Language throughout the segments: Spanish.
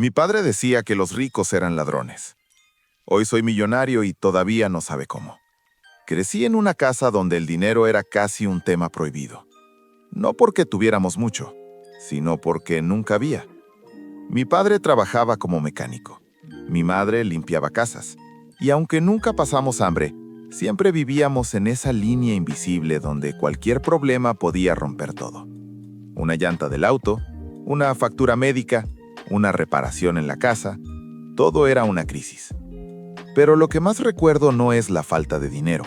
Mi padre decía que los ricos eran ladrones. Hoy soy millonario y todavía no sabe cómo. Crecí en una casa donde el dinero era casi un tema prohibido. No porque tuviéramos mucho, sino porque nunca había. Mi padre trabajaba como mecánico. Mi madre limpiaba casas. Y aunque nunca pasamos hambre, siempre vivíamos en esa línea invisible donde cualquier problema podía romper todo. Una llanta del auto, una factura médica, una reparación en la casa, todo era una crisis. Pero lo que más recuerdo no es la falta de dinero,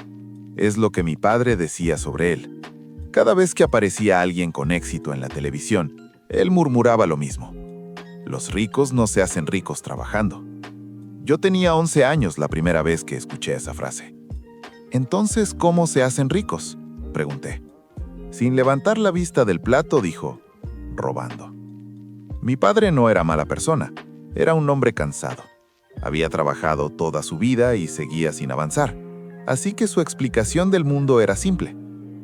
es lo que mi padre decía sobre él. Cada vez que aparecía alguien con éxito en la televisión, él murmuraba lo mismo. Los ricos no se hacen ricos trabajando. Yo tenía 11 años la primera vez que escuché esa frase. «Entonces, ¿cómo se hacen ricos?», pregunté. Sin levantar la vista del plato, dijo, «robando». Mi padre no era mala persona, era un hombre cansado. Había trabajado toda su vida y seguía sin avanzar. Así que su explicación del mundo era simple.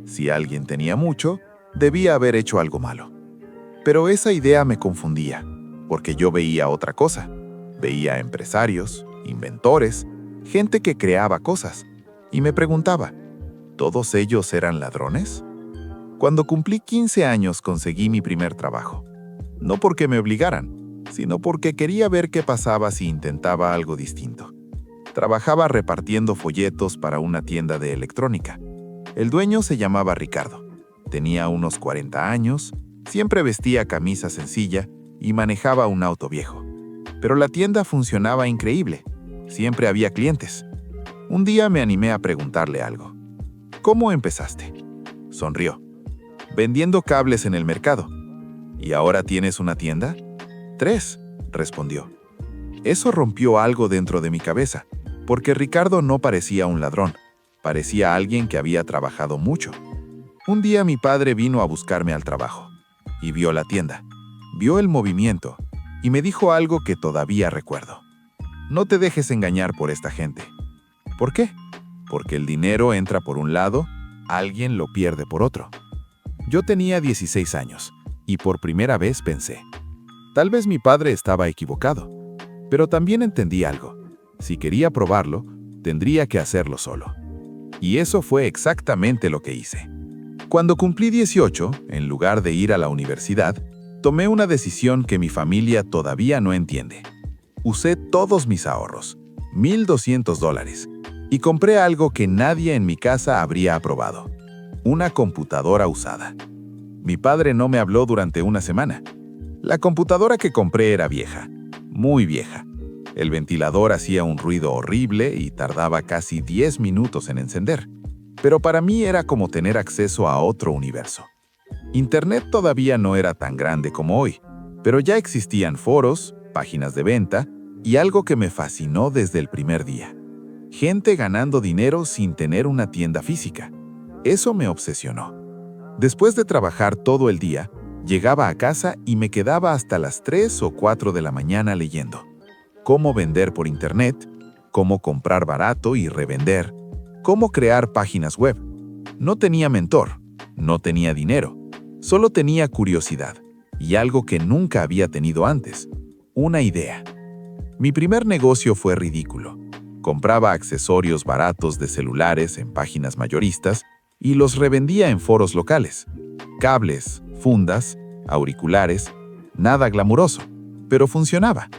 Si alguien tenía mucho, debía haber hecho algo malo. Pero esa idea me confundía, porque yo veía otra cosa. Veía empresarios, inventores, gente que creaba cosas. Y me preguntaba, ¿todos ellos eran ladrones? Cuando cumplí 15 años conseguí mi primer trabajo. No porque me obligaran, sino porque quería ver qué pasaba si intentaba algo distinto. Trabajaba repartiendo folletos para una tienda de electrónica. El dueño se llamaba Ricardo. Tenía unos 40 años, siempre vestía camisa sencilla y manejaba un auto viejo. Pero la tienda funcionaba increíble. Siempre había clientes. Un día me animé a preguntarle algo. «¿Cómo empezaste?». Sonrió. «Vendiendo cables en el mercado». «¿Y ahora tienes una tienda?». «3», respondió. Eso rompió algo dentro de mi cabeza, porque Ricardo no parecía un ladrón, parecía alguien que había trabajado mucho. Un día mi padre vino a buscarme al trabajo y vio la tienda, vio el movimiento y me dijo algo que todavía recuerdo. «No te dejes engañar por esta gente». «¿Por qué?». «Porque el dinero entra por un lado, alguien lo pierde por otro». Yo tenía 16 años y por primera vez pensé, tal vez mi padre estaba equivocado, pero también entendí algo. Si quería probarlo, tendría que hacerlo solo. Y eso fue exactamente lo que hice. Cuando cumplí 18, en lugar de ir a la universidad, tomé una decisión que mi familia todavía no entiende. Usé todos mis ahorros, $1,200, y compré algo que nadie en mi casa habría aprobado: una computadora usada. Mi padre no me habló durante una semana. La computadora que compré era vieja, muy vieja. El ventilador hacía un ruido horrible y tardaba casi 10 minutos en encender. Pero para mí era como tener acceso a otro universo. Internet todavía no era tan grande como hoy, pero ya existían foros, páginas de venta y algo que me fascinó desde el primer día: gente ganando dinero sin tener una tienda física. Eso me obsesionó. Después de trabajar todo el día, llegaba a casa y me quedaba hasta las 3 o 4 de la mañana leyendo. Cómo vender por internet, cómo comprar barato y revender, cómo crear páginas web. No tenía mentor, no tenía dinero, solo tenía curiosidad y algo que nunca había tenido antes: una idea. Mi primer negocio fue ridículo. Compraba accesorios baratos de celulares en páginas mayoristas y los revendía en foros locales. Cables, fundas, auriculares, nada glamuroso, pero funcionaba.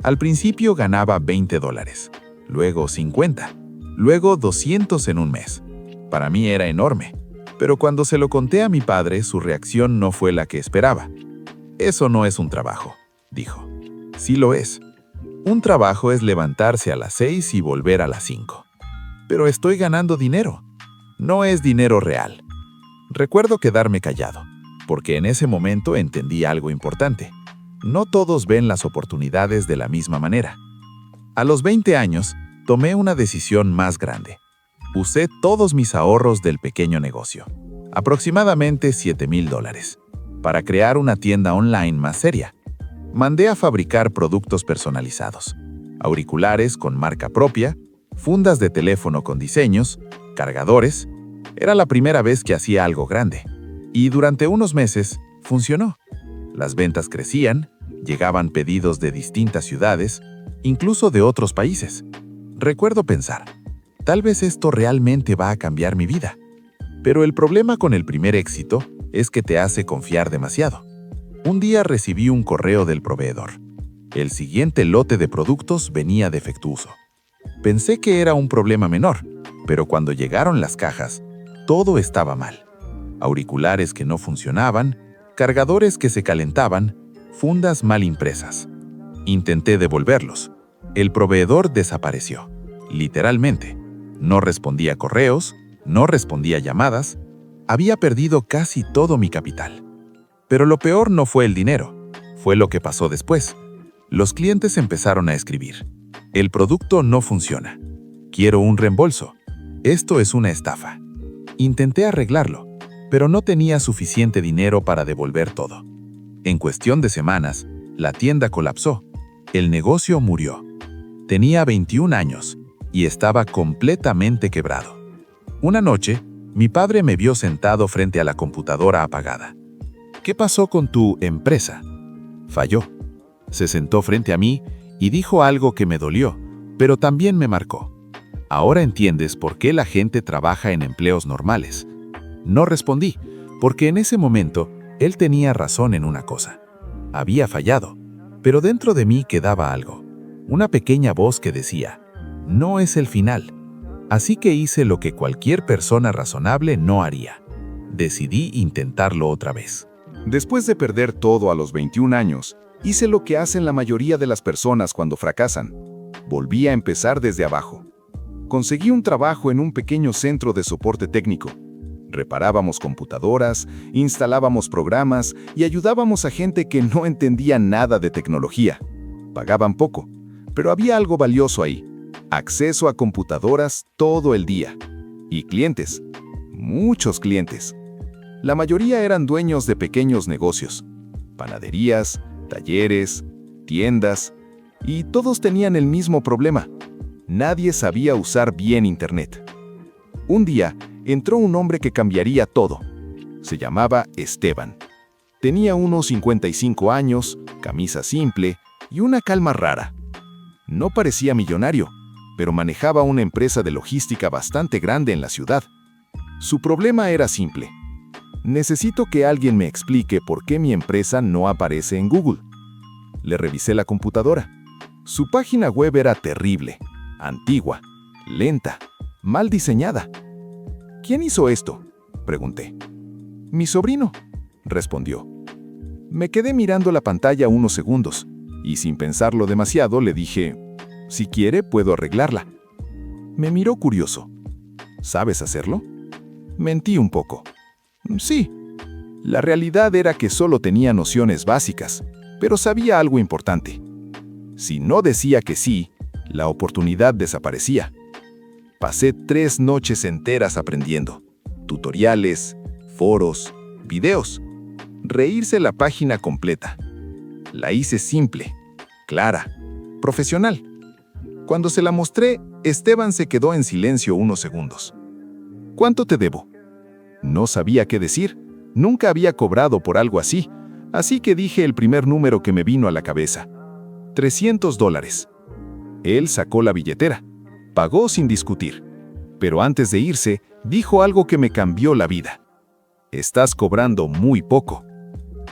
Al principio ganaba $20, luego 50, luego 200 en un mes. Para mí era enorme, pero cuando se lo conté a mi padre, su reacción no fue la que esperaba. «Eso no es un trabajo», dijo. «Sí lo es. Un trabajo es levantarse a las 6 y volver a las 5. Pero estoy ganando dinero. No es dinero real». Recuerdo quedarme callado, porque en ese momento entendí algo importante. No todos ven las oportunidades de la misma manera. A los 20 años, tomé una decisión más grande. Usé todos mis ahorros del pequeño negocio, aproximadamente $7,000, para crear una tienda online más seria. Mandé a fabricar productos personalizados, auriculares con marca propia, fundas de teléfono con diseños, cargadores. Era la primera vez que hacía algo grande. Y durante unos meses, funcionó. Las ventas crecían, Llegaban pedidos de distintas ciudades, incluso de otros países. Recuerdo pensar, tal vez esto realmente va a cambiar mi vida. Pero el problema con el primer éxito es que te hace confiar demasiado. Un día recibí un correo del proveedor. El siguiente lote de productos venía defectuoso. Pensé que era un problema menor, pero cuando llegaron las cajas, todo estaba mal. Auriculares que no funcionaban, cargadores que se calentaban, fundas mal impresas. Intenté devolverlos. El proveedor desapareció, literalmente. No respondía correos, no respondía llamadas. Había perdido casi todo mi capital. Pero lo peor no fue el dinero, fue lo que pasó después. Los clientes empezaron a escribir: el producto no funciona. Quiero un reembolso. Esto es una estafa. Intenté arreglarlo, pero no tenía suficiente dinero para devolver todo. En cuestión de semanas, la tienda colapsó. El negocio murió. Tenía 21 años y estaba completamente quebrado. Una noche, mi padre me vio sentado frente a la computadora apagada. ¿Qué pasó con tu empresa? Falló. Se sentó frente a mí y dijo algo que me dolió, pero también me marcó. Ahora entiendes por qué la gente trabaja en empleos normales. No respondí, porque en ese momento él tenía razón en una cosa. Había fallado, pero dentro de mí quedaba algo. Una pequeña voz que decía: no es el final. Así que hice lo que cualquier persona razonable no haría. Decidí intentarlo otra vez. Después de perder todo a los 21 años, hice lo que hacen la mayoría de las personas cuando fracasan. Volví a empezar desde abajo. Conseguí un trabajo en un pequeño centro de soporte técnico. Reparábamos computadoras, instalábamos programas y ayudábamos a gente que no entendía nada de tecnología. Pagaban poco, pero había algo valioso ahí: acceso a computadoras todo el día. Y clientes, muchos clientes. La mayoría eran dueños de pequeños negocios, panaderías, talleres, tiendas, y todos tenían el mismo problema: nadie sabía usar bien Internet. Un día entró un hombre que cambiaría todo. Se llamaba Esteban. Tenía unos 55 años, camisa simple y una calma rara. No parecía millonario, pero manejaba una empresa de logística bastante grande en la ciudad. Su problema era simple: necesito que alguien me explique por qué mi empresa no aparece en Google. Le revisé la computadora. Su página web era terrible, antigua, lenta, mal diseñada. ¿Quién hizo esto?, pregunté. Mi sobrino, respondió. Me quedé mirando la pantalla unos segundos y, sin pensarlo demasiado, le dije: si quiere, puedo arreglarla. Me miró curioso. ¿Sabes hacerlo? Mentí un poco. Sí. La realidad era que solo tenía nociones básicas, pero sabía algo importante. Si no decía que sí, la oportunidad desaparecía. Pasé 3 noches enteras aprendiendo. Tutoriales, foros, videos. Reírse la página completa. La hice simple, clara, profesional. Cuando se la mostré, Esteban se quedó en silencio unos segundos. ¿Cuánto te debo? No sabía qué decir. Nunca había cobrado por algo así que dije el primer número que me vino a la cabeza: $300. Él sacó la billetera. Pagó sin discutir. Pero antes de irse, dijo algo que me cambió la vida: estás cobrando muy poco.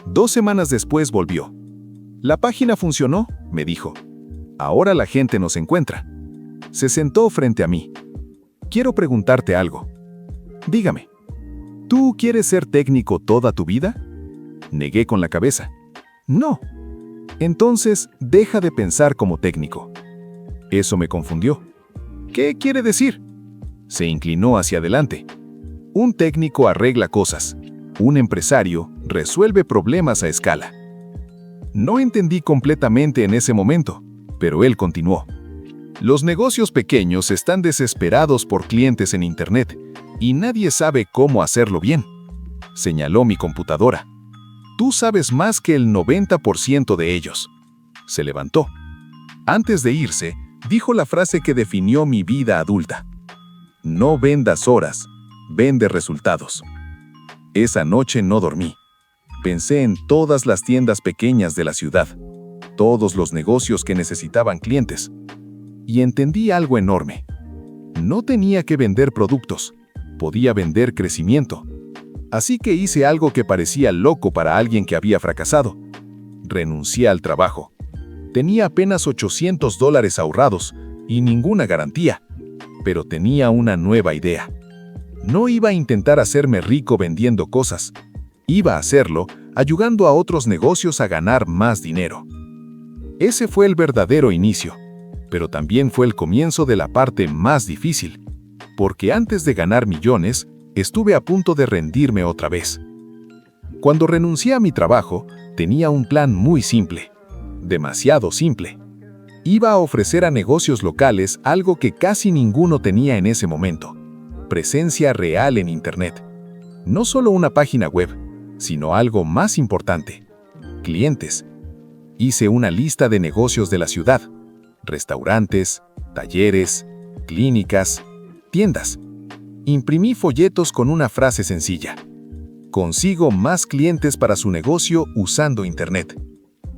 2 semanas después volvió. La página funcionó, me dijo. Ahora la gente nos encuentra. Se sentó frente a mí. Quiero preguntarte algo. Dígame, ¿tú quieres ser técnico toda tu vida? Negué con la cabeza. No. Entonces, deja de pensar como técnico. Eso me confundió. ¿Qué quiere decir? Se inclinó hacia adelante. Un técnico arregla cosas. Un empresario resuelve problemas a escala. No entendí completamente en ese momento, pero él continuó. Los negocios pequeños están desesperados por clientes en Internet y nadie sabe cómo hacerlo bien. Señaló mi computadora. Tú sabes más que el 90% de ellos. Se levantó. Antes de irse, dijo la frase que definió mi vida adulta: no vendas horas, vende resultados. Esa noche no dormí. Pensé en todas las tiendas pequeñas de la ciudad. todos los negocios que necesitaban clientes. Y entendí algo enorme. No tenía que vender productos, podía vender crecimiento. Así que hice algo que parecía loco para alguien que había fracasado. Renuncié al trabajo. Tenía apenas $800 ahorrados y ninguna garantía, pero tenía una nueva idea. No iba a intentar hacerme rico vendiendo cosas. Iba a hacerlo ayudando a otros negocios a ganar más dinero. Ese fue el verdadero inicio, pero también fue el comienzo de la parte más difícil, porque antes de ganar millones, estuve a punto de rendirme otra vez. Cuando renuncié a mi trabajo, tenía un plan muy simple, demasiado simple. Iba a ofrecer a negocios locales algo que casi ninguno tenía en ese momento: presencia real en Internet. No solo una página web, sino algo más importante: clientes. Hice una lista de negocios de la ciudad: restaurantes, talleres, clínicas, tiendas. Imprimí folletos con una frase sencilla: consigo más clientes para su negocio usando Internet.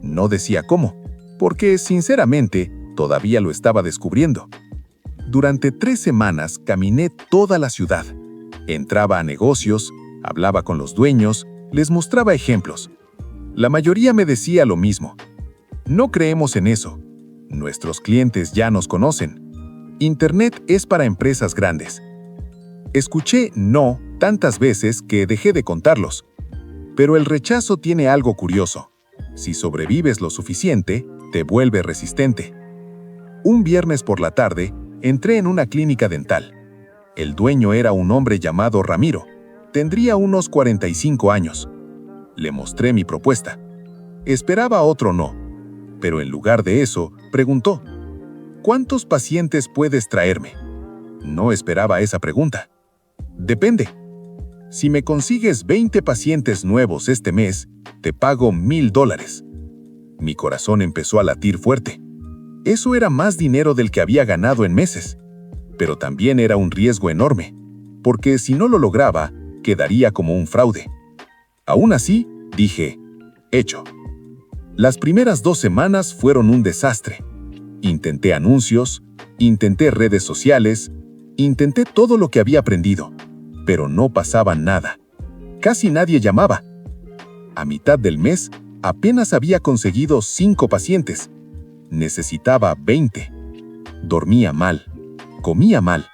No decía cómo, porque sinceramente todavía lo estaba descubriendo. Durante 3 semanas caminé toda la ciudad. Entraba a negocios, hablaba con los dueños, les mostraba ejemplos. La mayoría me decía lo mismo: no creemos en eso. Nuestros clientes ya nos conocen. Internet es para empresas grandes. Escuché no tantas veces que dejé de contarlos. Pero el rechazo tiene algo curioso. Si sobrevives lo suficiente, te vuelve resistente. Un viernes por la tarde, entré en una clínica dental. El dueño era un hombre llamado Ramiro. Tendría unos 45 años. Le mostré mi propuesta. Esperaba otro no, pero en lugar de eso, preguntó: ¿cuántos pacientes puedes traerme? No esperaba esa pregunta. Depende. Si me consigues 20 pacientes nuevos este mes, te pago $1,000. Mi corazón empezó a latir fuerte. Eso era más dinero del que había ganado en meses, pero también era un riesgo enorme, porque si no lo lograba, quedaría como un fraude. Aún así, dije: hecho. Las primeras 2 semanas fueron un desastre. Intenté anuncios, intenté redes sociales, intenté todo lo que había aprendido, pero no pasaba nada. Casi nadie llamaba. A mitad del mes, apenas había conseguido 5 pacientes. Necesitaba 20. Dormía mal, comía mal.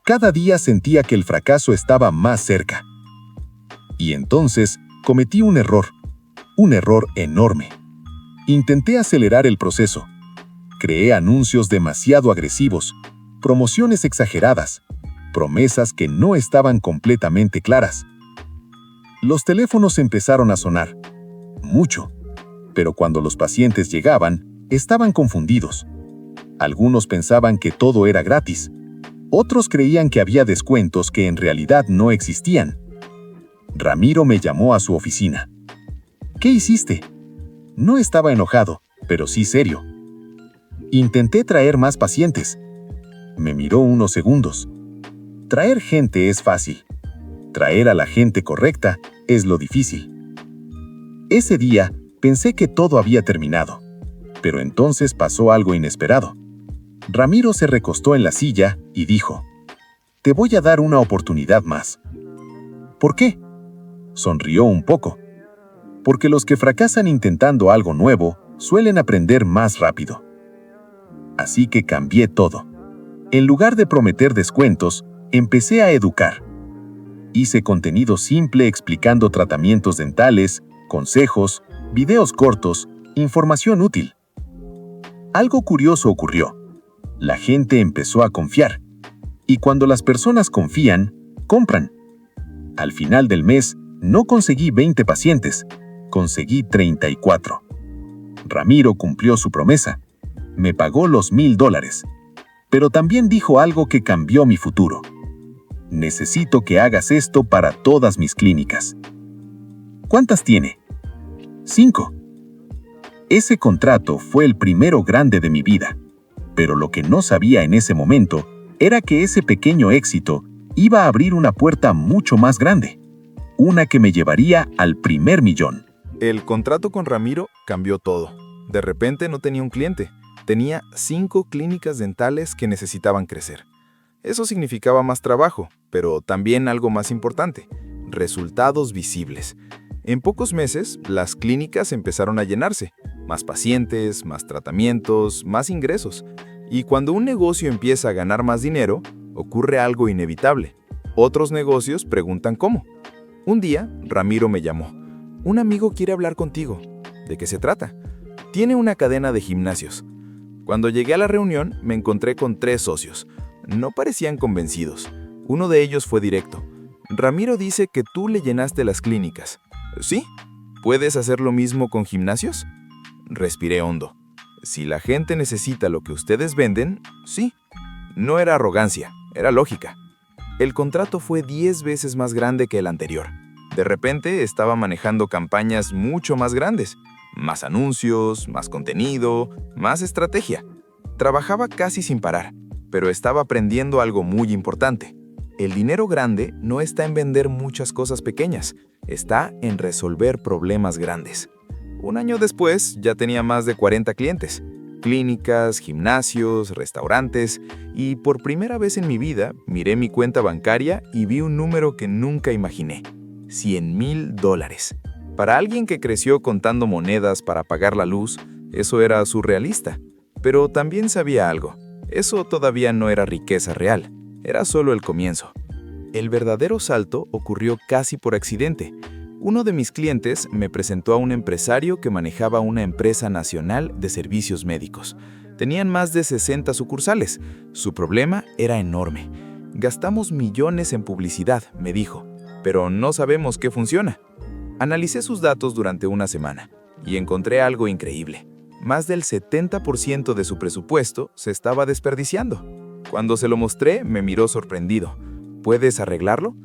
Cada día sentía que el fracaso estaba más cerca. Y entonces cometí un error enorme. Intenté acelerar el proceso. Creé anuncios demasiado agresivos, promociones exageradas, promesas que no estaban completamente claras. Los teléfonos empezaron a sonar, mucho, pero cuando los pacientes llegaban, estaban confundidos. Algunos pensaban que todo era gratis. Otros creían que había descuentos que en realidad no existían. Ramiro me llamó a su oficina. ¿Qué hiciste? No estaba enojado, pero sí serio. Intenté traer más pacientes. Me miró unos segundos. Traer gente es fácil. Traer a la gente correcta es lo difícil. Ese día pensé que todo había terminado, pero entonces pasó algo inesperado. Ramiro se recostó en la silla y dijo: te voy a dar una oportunidad más. ¿Por qué? Sonrió un poco. Porque los que fracasan intentando algo nuevo suelen aprender más rápido. Así que cambié todo. En lugar de prometer descuentos, empecé a educar. Hice contenido simple explicando tratamientos dentales, consejos, videos cortos, información útil. Algo curioso ocurrió. La gente empezó a confiar. Y cuando las personas confían, compran. Al final del mes, no conseguí 20 pacientes, conseguí 34. Ramiro cumplió su promesa. Me pagó los $1,000. Pero también dijo algo que cambió mi futuro. Necesito que hagas esto para todas mis clínicas. ¿Cuántas tiene? 5. Ese contrato fue el primero grande de mi vida. Pero lo que no sabía en ese momento era que ese pequeño éxito iba a abrir una puerta mucho más grande. Una que me llevaría al primer millón. El contrato con Ramiro cambió todo. De repente no tenía un cliente. Tenía 5 clínicas dentales que necesitaban crecer. Eso significaba más trabajo, pero también algo más importante: resultados visibles. En pocos meses, las clínicas empezaron a llenarse. Más pacientes, más tratamientos, más ingresos. Y cuando un negocio empieza a ganar más dinero, ocurre algo inevitable. Otros negocios preguntan cómo. Un día, Ramiro me llamó. Un amigo quiere hablar contigo. ¿De qué se trata? Tiene una cadena de gimnasios. Cuando llegué a la reunión, me encontré con 3 socios. No parecían convencidos. Uno de ellos fue directo. Ramiro dice que tú le llenaste las clínicas. ¿Sí? ¿Puedes hacer lo mismo con gimnasios? Respiré hondo. Si la gente necesita lo que ustedes venden, sí. No era arrogancia, era lógica. El contrato fue 10 veces más grande que el anterior. De repente estaba manejando campañas mucho más grandes. Más anuncios, más contenido, más estrategia. Trabajaba casi sin parar, pero estaba aprendiendo algo muy importante. El dinero grande no está en vender muchas cosas pequeñas, está en resolver problemas grandes. Un año después ya tenía más de 40 clientes, clínicas, gimnasios, restaurantes, y por primera vez en mi vida miré mi cuenta bancaria y vi un número que nunca imaginé: $100,000. Para alguien que creció contando monedas para pagar la luz, eso era surrealista. Pero también sabía algo: eso todavía no era riqueza real, era solo el comienzo. El verdadero salto ocurrió casi por accidente. Uno de mis clientes me presentó a un empresario que manejaba una empresa nacional de servicios médicos. Tenían más de 60 sucursales. Su problema era enorme. Gastamos millones en publicidad, me dijo, pero no sabemos qué funciona. Analicé sus datos durante una semana y encontré algo increíble. Más del 70% de su presupuesto se estaba desperdiciando. Cuando se lo mostré, me miró sorprendido. ¿Puedes arreglarlo?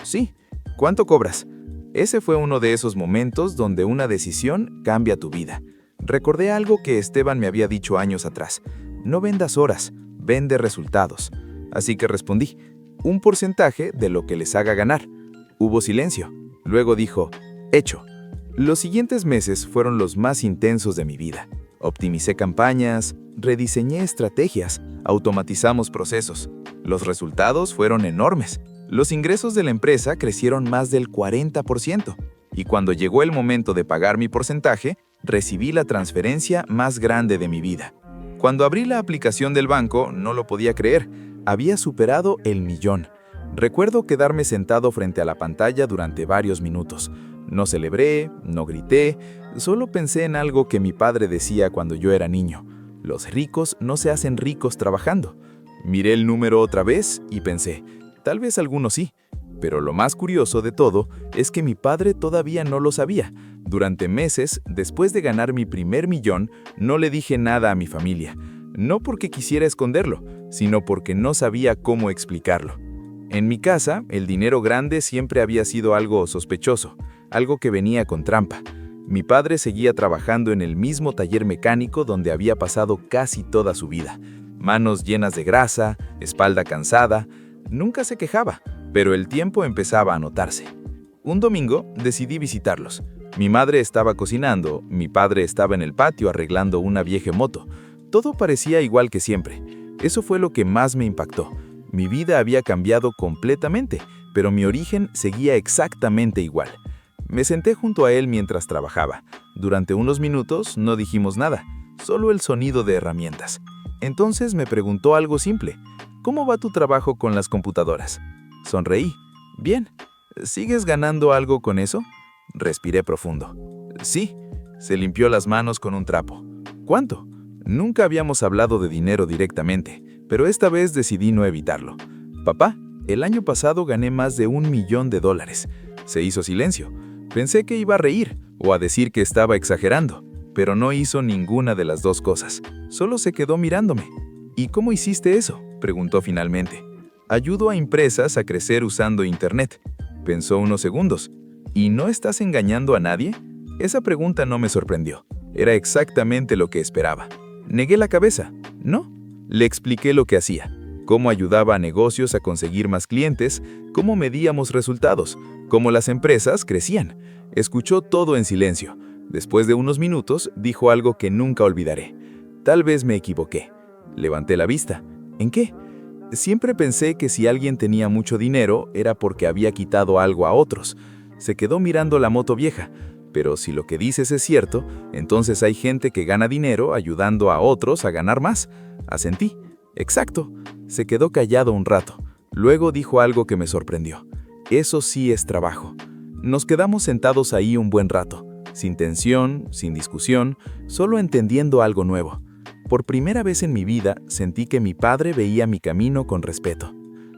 Sí. ¿Cuánto cobras? Ese fue uno de esos momentos donde una decisión cambia tu vida. Recordé algo que Esteban me había dicho años atrás: no vendas horas, vende resultados. Así que respondí: un porcentaje de lo que les haga ganar. Hubo silencio. Luego dijo: hecho. Los siguientes meses fueron los más intensos de mi vida. Optimicé campañas, rediseñé estrategias, automatizamos procesos. Los resultados fueron enormes. Los ingresos de la empresa crecieron más del 40%. Y cuando llegó el momento de pagar mi porcentaje, recibí la transferencia más grande de mi vida. Cuando abrí la aplicación del banco, no lo podía creer. Había superado el 1,000,000. Recuerdo quedarme sentado frente a la pantalla durante varios minutos. No celebré, no grité, solo pensé en algo que mi padre decía cuando yo era niño: los ricos no se hacen ricos trabajando. Miré el número otra vez y pensé: tal vez algunos sí. Pero lo más curioso de todo es que mi padre todavía no lo sabía. Durante meses, después de ganar mi primer 1,000,000, no le dije nada a mi familia. No porque quisiera esconderlo, sino porque no sabía cómo explicarlo. En mi casa, el dinero grande siempre había sido algo sospechoso, algo que venía con trampa. Mi padre seguía trabajando en el mismo taller mecánico donde había pasado casi toda su vida. Manos llenas de grasa, espalda cansada. Nunca se quejaba, pero el tiempo empezaba a notarse. Un domingo decidí visitarlos. Mi madre estaba cocinando, mi padre estaba en el patio arreglando una vieja moto. Todo parecía igual que siempre. Eso fue lo que más me impactó. Mi vida había cambiado completamente, pero mi origen seguía exactamente igual. Me senté junto a él mientras trabajaba. Durante unos minutos no dijimos nada, solo el sonido de herramientas. Entonces me preguntó algo simple: ¿cómo va tu trabajo con las computadoras? Sonreí. Bien. ¿Sigues ganando algo con eso? Respiré profundo. Sí. Se limpió las manos con un trapo. ¿Cuánto? Nunca habíamos hablado de dinero directamente, pero esta vez decidí no evitarlo. Papá, el año pasado gané más de $1,000,000. Se hizo silencio. Pensé que iba a reír o a decir que estaba exagerando, pero no hizo ninguna de las dos cosas. Solo se quedó mirándome. ¿Y cómo hiciste eso?, preguntó finalmente. Ayudo a empresas a crecer usando Internet. Pensó unos segundos. ¿Y no estás engañando a nadie? Esa pregunta no me sorprendió. Era exactamente lo que esperaba. Negué la cabeza. No. Le expliqué lo que hacía, cómo ayudaba a negocios a conseguir más clientes, cómo medíamos resultados, cómo las empresas crecían. Escuchó todo en silencio. Después de unos minutos, dijo algo que nunca olvidaré. Tal vez me equivoqué. Levanté la vista. ¿En qué? Siempre pensé que si alguien tenía mucho dinero era porque había quitado algo a otros. Se quedó mirando la moto vieja. Pero si lo que dices es cierto, entonces hay gente que gana dinero ayudando a otros a ganar más. Asentí. Exacto. Se quedó callado un rato. Luego dijo algo que me sorprendió. Eso sí es trabajo. Nos quedamos sentados ahí un buen rato, sin tensión, sin discusión, solo entendiendo algo nuevo. Por primera vez en mi vida sentí que mi padre veía mi camino con respeto.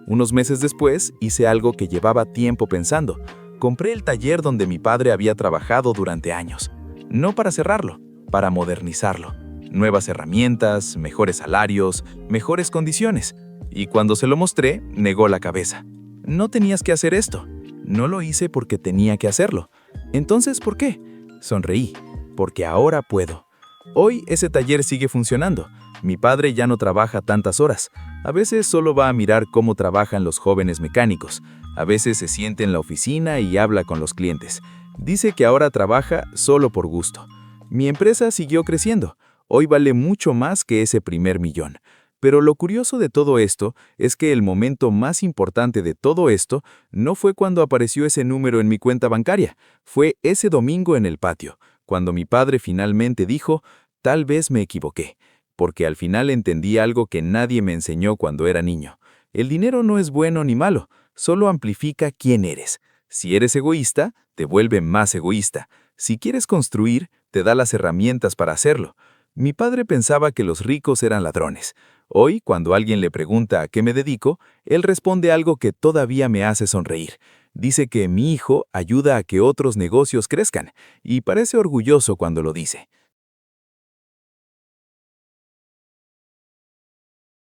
Unos meses después hice algo que llevaba tiempo pensando. Compré el taller donde mi padre había trabajado durante años. No para cerrarlo, para modernizarlo. Nuevas herramientas, mejores salarios, mejores condiciones. Y cuando se lo mostré, negó la cabeza. No tenías que hacer esto. No lo hice porque tenía que hacerlo. Entonces, ¿por qué? Sonreí. Porque ahora puedo. Hoy ese taller sigue funcionando. Mi padre ya no trabaja tantas horas. A veces solo va a mirar cómo trabajan los jóvenes mecánicos. A veces se siente en la oficina y habla con los clientes. Dice que ahora trabaja solo por gusto. Mi empresa siguió creciendo. Hoy vale mucho más que ese primer millón. Pero lo curioso de todo esto es que el momento más importante de todo esto no fue cuando apareció ese número en mi cuenta bancaria. Fue ese domingo en el patio, cuando mi padre finalmente dijo, tal vez me equivoqué, porque al final entendí algo que nadie me enseñó cuando era niño. El dinero no es bueno ni malo, solo amplifica quién eres. Si eres egoísta, te vuelve más egoísta. Si quieres construir, te da las herramientas para hacerlo. Mi padre pensaba que los ricos eran ladrones. Hoy, cuando alguien le pregunta a qué me dedico, él responde algo que todavía me hace sonreír. Dice que mi hijo ayuda a que otros negocios crezcan, y parece orgulloso cuando lo dice.